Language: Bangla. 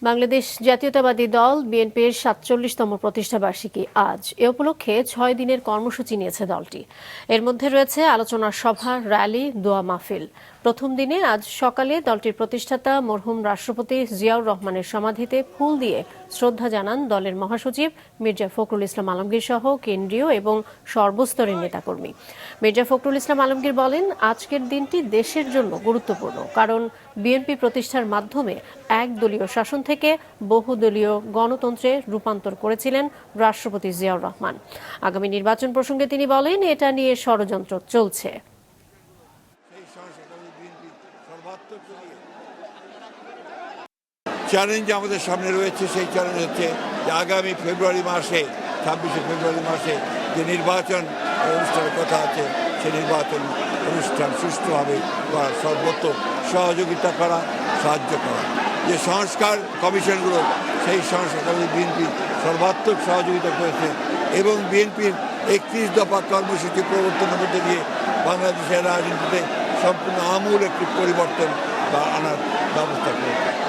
বাংলাদেশ জাতীয়তাবাদী দল বিএনপির ৪৭তম প্রতিষ্ঠাবার্ষিকী আজ। এ উপলক্ষে ৬ দিনের কর্মসূচি নিয়েছে দলটি। এর মধ্যে রয়েছে আলোচনা সভা, র্যালি, দোয়া মাহফিল। প্রথম দিনে আজ সকালে দলটির প্রতিষ্ঠাতা মরহুম রাষ্ট্রপতি জিয়াউর রহমানের সমাধিতে ফুল দিয়ে শ্রদ্ধা জানান দলের মহাসচিব মির্জা ফখরুল ইসলাম আলমগীর সহ কেন্দ্রীয় এবং সর্বস্তরের নেতাকর্মী। মির্জা ফখরুল ইসলাম আলমগীর বলেন, আজকের দিনটি দেশের জন্য গুরুত্বপূর্ণ, কারণ বিএনপি প্রতিষ্ঠার মাধ্যমে একদলীয় শাসন থেকে বহুদলীয় গণতন্ত্রে রূপান্তর করেছিলেন রাষ্ট্রপতি জিয়াউর রহমান। আগামী নির্বাচন প্রসঙ্গে তিনি বলেন, এটা নিয়ে ষড়যন্ত্র চলছে। চ্যালেঞ্জ আমাদের সামনে রয়েছে, সেই চ্যালেঞ্জ হচ্ছে যে আগামী ফেব্রুয়ারি মাসে ২৬শে ফেব্রুয়ারি মাসে যে নির্বাচন অনুষ্ঠানের কথা আছে, সেই নির্বাচন অনুষ্ঠান সুষ্ঠুভাবে করা, সর্বত্র সহযোগিতা করা, সাহায্য করা। যে সংস্কার কমিশনগুলো, সেই সংস্কার কমিশন বিএনপি সর্বাত্মক সহযোগিতা করেছে এবং বিএনপির ৩১ দফা কর্মসূচি প্রবর্তনের মধ্যে দিয়ে বাংলাদেশের রাজনীতিতে সম্পূর্ণ আমূল একটি পরিবর্তন বা আনার ব্যবস্থা করেছে।